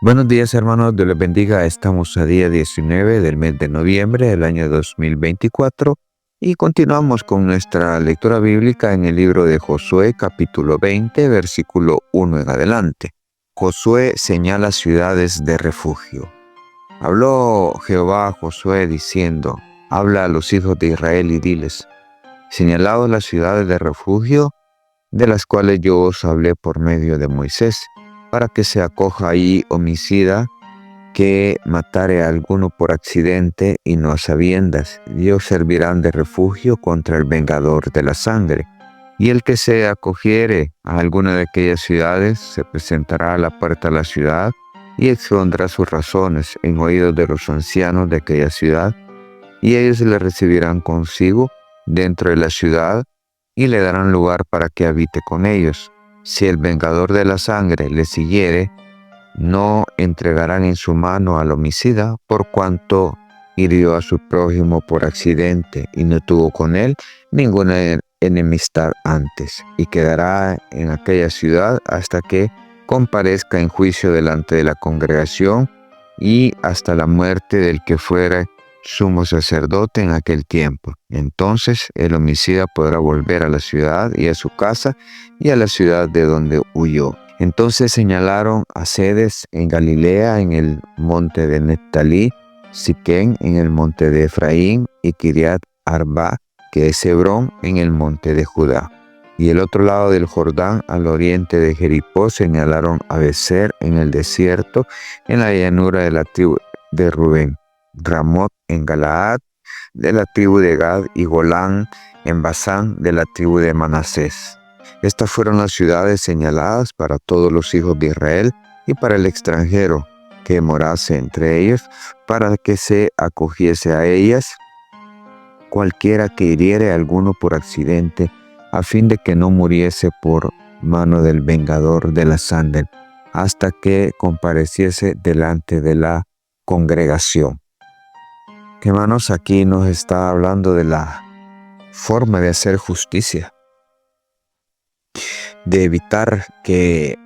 Buenos días, hermanos, Dios les bendiga. Estamos a día 19 del mes de noviembre del año 2024 y continuamos con nuestra lectura bíblica en el libro de Josué, capítulo 20, versículo 1 en adelante. Josué señala ciudades de refugio. Habló Jehová a Josué diciendo: habla a los hijos de Israel y diles: señalaos las ciudades de refugio, de las cuales yo os hablé por medio de Moisés, para que se acoja ahí homicida que matare a alguno por accidente y no a sabiendas, y os servirán de refugio contra el vengador de la sangre. Y el que se acogiere a alguna de aquellas ciudades se presentará a la puerta de la ciudad y expondrá sus razones en oídos de los ancianos de aquella ciudad, y ellos le recibirán consigo dentro de la ciudad y le darán lugar para que habite con ellos. Si el vengador de la sangre le siguiere, no entregarán en su mano al homicida, por cuanto hirió a su prójimo por accidente y no tuvo con él ninguna enemistad antes, y quedará en aquella ciudad hasta que comparezca en juicio delante de la congregación y hasta la muerte del que fuera sumo sacerdote en aquel tiempo. Entonces el homicida podrá volver a la ciudad y a su casa y a la ciudad de donde huyó. Entonces señalaron a sedes en Galilea, en el monte de Neftalí, Siquén en el monte de Efraín y Kiriat Arba, que es Hebrón, en el monte de Judá. Y el otro lado del Jordán, al oriente de Jericó, señalaron a Bezer en el desierto, en la llanura de la tribu de Rubén, Ramot en Galaad, de la tribu de Gad, y Golán en Basán, de la tribu de Manasés. Estas fueron las ciudades señaladas para todos los hijos de Israel y para el extranjero que morase entre ellos, para que se acogiese a ellas cualquiera que hiriere a alguno por accidente, a fin de que no muriese por mano del vengador de la sangre, hasta que compareciese delante de la congregación. Hermanos, aquí nos está hablando de la forma de hacer justicia, de evitar que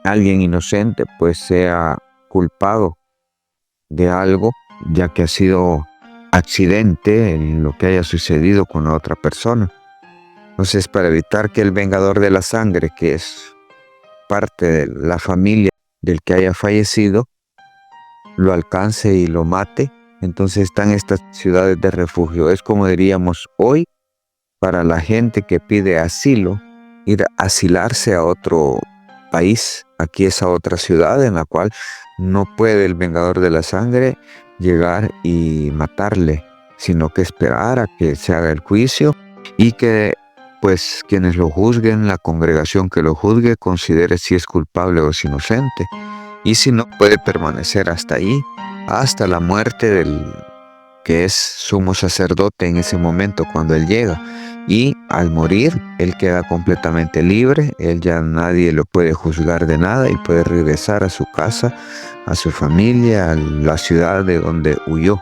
alguien inocente pues sea culpado de algo, ya que ha sido accidente en lo que haya sucedido con la otra persona. Entonces, para evitar que el vengador de la sangre, que es parte de la familia del que haya fallecido, lo alcance y lo mate, entonces están estas ciudades de refugio. Es como diríamos hoy para la gente que pide asilo, ir a asilarse a otro país. Aquí es a otra ciudad en la cual no puede el vengador de la sangre llegar y matarle, sino que esperar a que se haga el juicio y que pues quienes lo juzguen, la congregación que lo juzgue, considere si es culpable o es inocente. Y si no, puede permanecer hasta ahí, hasta la muerte del que es sumo sacerdote en ese momento cuando él llega. Y al morir, él queda completamente libre, él ya nadie lo puede juzgar de nada y puede regresar a su casa, a su familia, a la ciudad de donde huyó.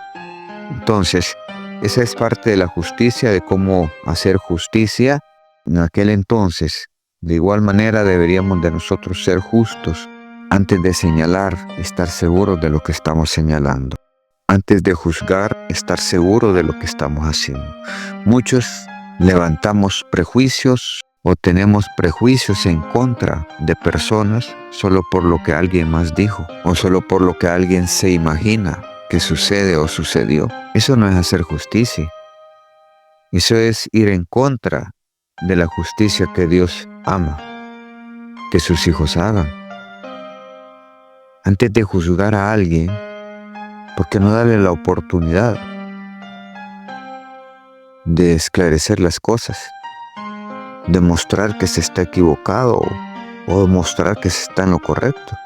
Entonces, esa es parte de la justicia, de cómo hacer justicia en aquel entonces. De igual manera deberíamos de nosotros ser justos antes de señalar, estar seguros de lo que estamos señalando. Antes de juzgar, estar seguro de lo que estamos haciendo. Muchos levantamos prejuicios o tenemos prejuicios en contra de personas solo por lo que alguien más dijo o solo por lo que alguien se imagina que sucede o sucedió. Eso no es hacer justicia. Eso es ir en contra de la justicia que Dios ama que sus hijos hagan. Antes de juzgar a alguien, ¿por qué no darle la oportunidad de esclarecer las cosas? De mostrar que se está equivocado o demostrar que se está en lo correcto.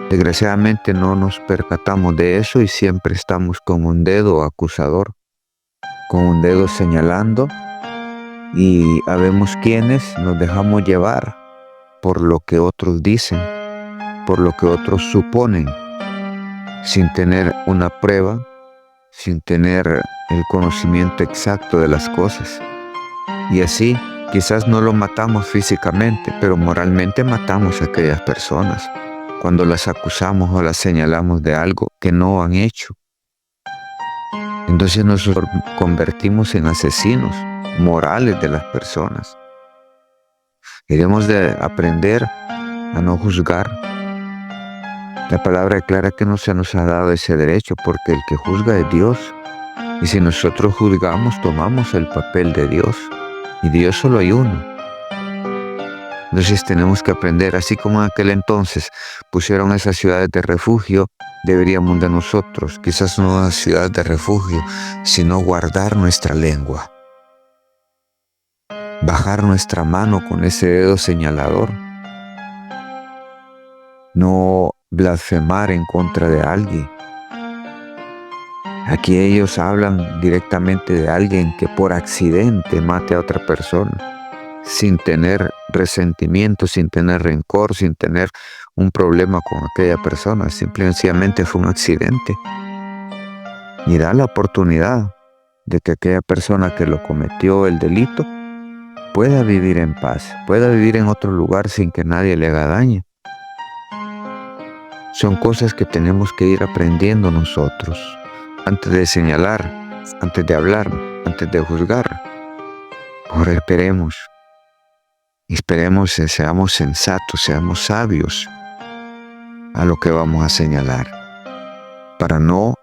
Desgraciadamente no nos percatamos de eso y siempre estamos con un dedo acusador, con un dedo señalando, y habemos quienes nos dejamos llevar por lo que otros dicen, por lo que otros suponen, sin tener una prueba, sin tener el conocimiento exacto de las cosas. Y así, quizás no lo matamos físicamente, pero moralmente matamos a aquellas personas. cuando las acusamos o las señalamos de algo que no han hecho. Entonces nos convertimos en asesinos morales de las personas. Debemos de aprender a no juzgar. La palabra declara que no se nos ha dado ese derecho, porque el que juzga es Dios. Y si nosotros juzgamos, tomamos el papel de Dios. Y Dios solo hay uno. Entonces tenemos que aprender, así como en aquel entonces pusieron esas ciudades de refugio, deberíamos de nosotros, quizás no una ciudad de refugio, sino guardar nuestra lengua. Bajar nuestra mano con ese dedo señalador. No blasfemar en contra de alguien. Aquí ellos hablan directamente de alguien que por accidente mate a otra persona, sin tener resentimiento, sin tener rencor, sin tener un problema con aquella persona. Simple y sencillamente fue un accidente. Y da la oportunidad de que aquella persona que lo cometió el delito pueda vivir en paz, pueda vivir en otro lugar sin que nadie le haga daño. Son cosas que tenemos que ir aprendiendo nosotros. Antes de señalar, antes de hablar, antes de juzgar. Ahora esperemos que seamos sensatos, seamos sabios a lo que vamos a señalar, para no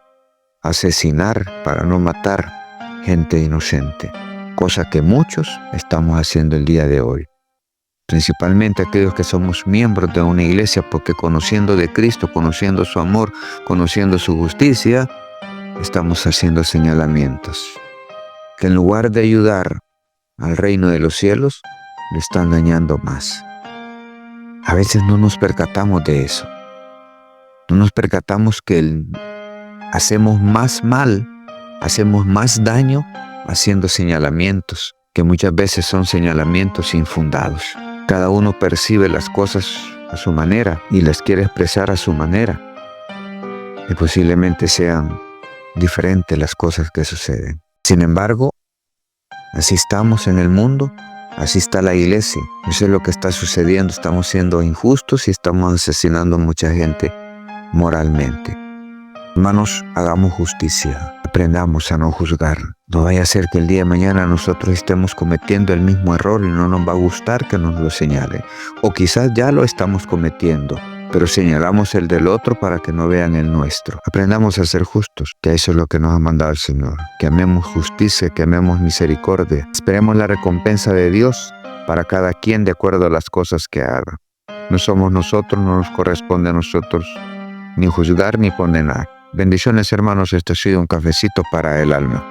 asesinar, para no matar gente inocente, cosa que muchos estamos haciendo el día de hoy. Principalmente aquellos que somos miembros de una iglesia, porque conociendo de Cristo, conociendo su amor, conociendo su justicia, estamos haciendo señalamientos que en lugar de ayudar al reino de los cielos, le están dañando más. A veces no nos percatamos de eso. No nos percatamos que hacemos más mal, hacemos más daño haciendo señalamientos, que muchas veces son señalamientos infundados. Cada uno percibe las cosas a su manera y las quiere expresar a su manera. Y posiblemente sean diferentes las cosas que suceden. Sin embargo, así estamos en el mundo, así está la iglesia. Eso es lo que está sucediendo. Estamos siendo injustos y estamos asesinando a mucha gente moralmente. Hermanos, hagamos justicia. Aprendamos a no juzgar. No vaya a ser que el día de mañana nosotros estemos cometiendo el mismo error y no nos va a gustar que nos lo señalen. O quizás ya lo estamos cometiendo, pero señalamos el del otro para que no vean el nuestro. Aprendamos a ser justos, que eso es lo que nos ha mandado el Señor. Que amemos justicia, que amemos misericordia. Esperemos la recompensa de Dios para cada quien de acuerdo a las cosas que haga. No somos nosotros, no nos corresponde a nosotros ni juzgar ni condenar. Bendiciones, hermanos, este ha sido un cafecito para el alma.